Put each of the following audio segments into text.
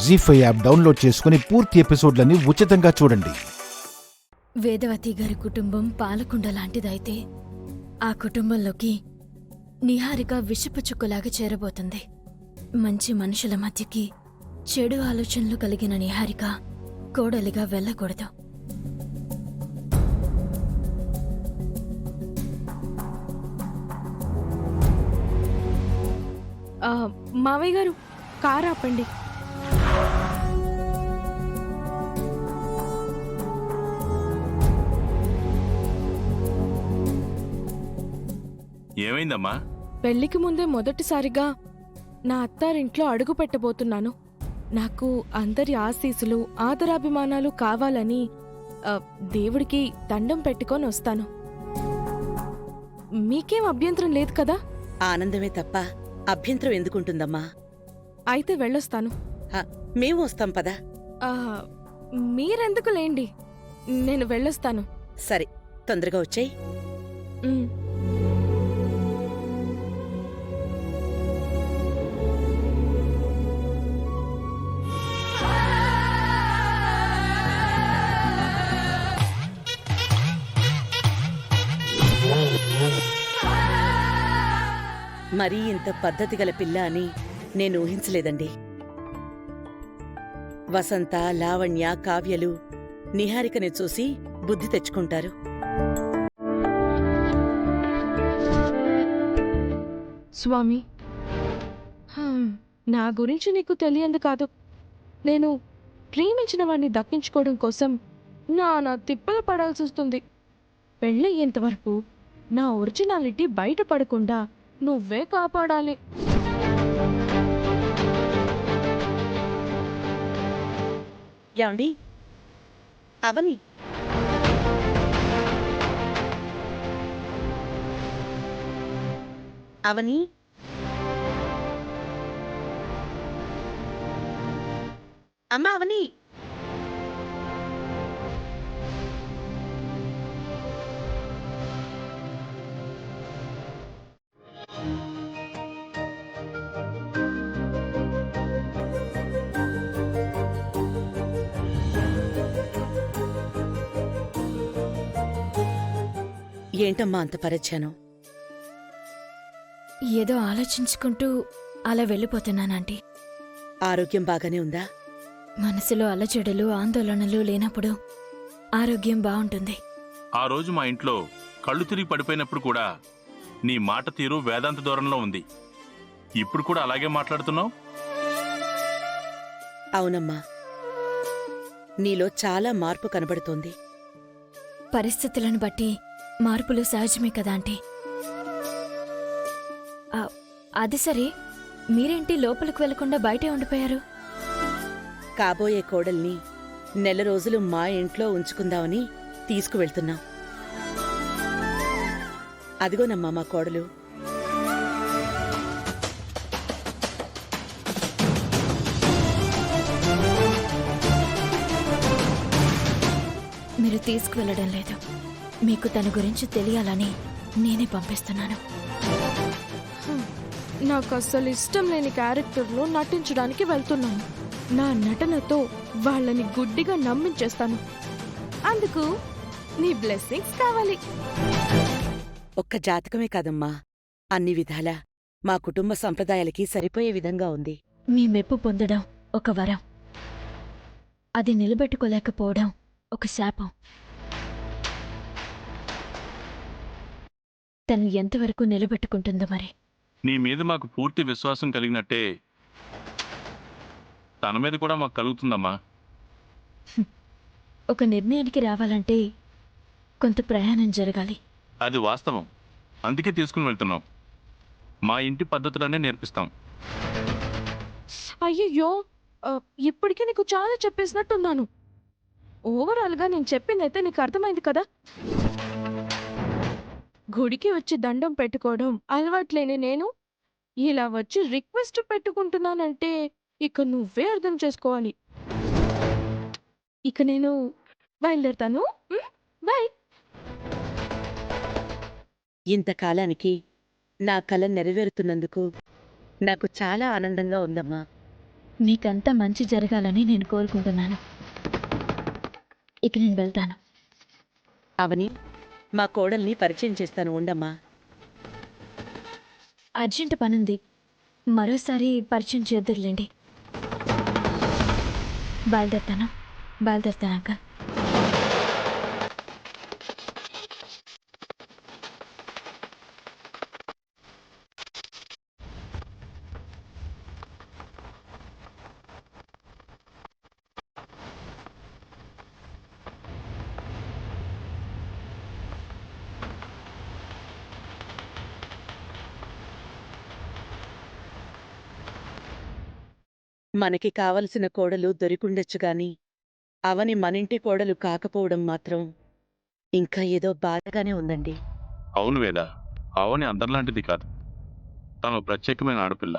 జీ5 app download చేసుకుని పూర్తి ఎపిసోడ్లని ఉచితంగా చూడండి. వేదవతి గారి కుటుంబం పాలకుండ లాంటిదైతే ఆ కుటుంబంలోకి నిహారిక విషపు చుక్కలాగా చేరబోతుంది. మంచి మనుషుల మధ్యకి చెడు ఆలోచనలు కలిగిన నిహారిక కోడలిగా వెళ్ళకూడదు. మావయ్య గారు, కారు ఆపండి. ఏమైందమ్మా? పెళ్లికి ముందే మొదటిసారిగా నా అత్తారింట్లో అడుగు పెట్టబోతున్నాను. నాకు అందరి ఆశీస్సులు ఆదరాభిమానాలు కావాలని దేవుడికి దండం పెట్టుకొని వస్తాను. మీకేం అభ్యంతరం లేదు కదా? ఆనందమే తప్ప అభ్యంతరం ఎందుకుంటుందమ్మా? అయితే వెళ్ళొస్తాను. మేము వస్తాం పదా. మీరెందుకు లేండి, నేను వెళ్ళొస్తాను. సరే, తొందరగా వచ్చేయ్. మరీ ఇంత పద్ధతి గల పిల్ల అని నేను ఊహించలేదండి. వసంత, లావణ్య, కావ్యలు నిహారికని చూసి బుద్ధి తెచ్చుకుంటారు. స్వామి, నా గురించి నీకు తెలియంది కాదు. నేను ప్రేమించిన వాడిని దక్కించుకోవడం కోసం నా తిప్పలు పడాల్సి వస్తుంది. పెళ్ళయ్యేంతవరకు నా ఒరిజినాలిటీ బయటపడకుండా నువ్వే కాపాడాలి. ఏమండి, అవని అవని అమ్మా, అవని ఏంటమ్మా అంత పరిచయం? ఏదో ఆలోచించుకుంటూ అలా వెళ్ళిపోతున్నానంటీ. ఆరోగ్యం బాగానే ఉందా? మనసులో అలజడులు ఆందోళనలు లేనప్పుడు ఆరోగ్యం బావుంటుంది. ఆ రోజు మా ఇంట్లో కళ్ళు తిరిగి పడిపోయినప్పుడు కూడా నీ మాట తీరు వేదాంత దూరంలో ఉంది. ఇప్పుడు కూడా అలాగే మాట్లాడుతున్నావు. అవునమ్మా, నీలో చాలా మార్పు కనబడుతోంది. పరిస్థితులను బట్టి మార్పులు సహజమే కదా ఆంటీ. అది సరే, మీరేంటి లోపలికి వెళ్లకుండా బయటే ఉండిపోయారు? కాబోయే కోడల్ని నెల రోజులు మా ఇంట్లో ఉంచుకుందామని తీసుకువెళ్తున్నాం. అదిగోనమ్మా మా కోడలు. మీరు తీసుకువెళ్లడం లేదు. మీకు తన గురించి తెలియాలని నేనే పంపిస్తున్నాను. నాకు అస్సలు ఇష్టం లేని క్యారెక్టర్లో నటించడానికి వెళ్తున్నాను. నా నటనతో వాళ్ళని గుడ్డిగా నమ్మించేస్తాను. అందుకు నీ బ్లెస్సింగ్స్ కావాలి. ఒక్క జాతకమే కాదమ్మా, అన్ని విధాలా మా కుటుంబ సంప్రదాయాలకి సరిపోయే విధంగా ఉంది. మీ మెప్పు పొందడం ఒక వరం, అది నిలబెట్టుకోలేకపోవడం ఒక శాపం. తను ఎంతవరకు నిలబెట్టుకుంటుందో మరి. నీ మీద మాకు పూర్తి విశ్వాసం కలిగినట్టే తన మీద కూడా మాకు కలుగుతుందమ్మా. ఒక నిర్ణయానికి రావాలంటే కొంత ప్రయాణం జరగాలి. అది వాస్తవం. అందుకే తీసుకుని వెళ్తున్నాం. మా ఇంటి పద్ధతులనే నేర్పిస్తాం. అయ్యయ్యో, ఇప్పటికే నీకు చాలా చెప్పేసినట్టున్నాను. ఓవరాల్గా నేను చెప్పిందైతే నీకు అర్థమైంది కదా? గుడికి వచ్చి దండం పెట్టుకోవడం అలవాట్లేని నేను ఇలా వచ్చి రిక్వెస్ట్ పెట్టుకుంటున్నానంటే ఇక నువ్వే అర్థం చేసుకోవాలి. ఇక నేను బయలుదేరుతాను. బాయ్. ఇంతకాలానికి నా కల నెరవేరుతున్నందుకు నాకు చాలా ఆనందంగా ఉందమ్మా. నీకంతా మంచి జరగాలని నేను కోరుకుంటున్నాను. ఇక నేను వెళ్తాను. అవని, మా కోడల్ని పరిచయం చేస్తాను, ఉండమ్మా. అర్జెంట్ పనుంది, మరోసారి పరిచయం చేద్దరులేండి. బయలుదేరుతాను అక్క. మనకి కావలసిన కోడలు దొరికుండొచ్చు గాని అవని మనింటి కోడలు కాకపోవడం మాత్రం ఇంకా ఏదో బాధగానే ఉందండి. అవును వేద, అవని అందరిలాంటిది కాదు. తను ప్రత్యేకమైన ఆడపిల్ల.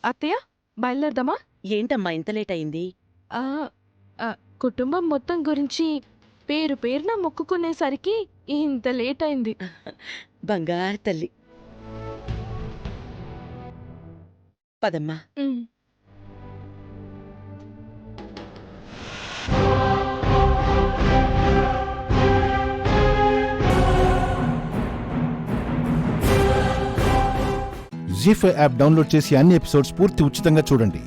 అత్తయ్య, బయలుదేరదామా? ఏంటమ్మా ఇంత లేట్ అయింది? ఆ, ఆ, కుటుంబం మొత్తం గురించి పేరు పేరున మొక్కుకునేసరికి ఇంత లేట్ అయింది. బంగారు తల్లి. పదమ్మా. ఉమ్. జీ5 యాప్ డౌన్లోడ్ చేసి అన్ని ఎపిసోడ్స్ పూర్తి ఉచితంగా చూడండి.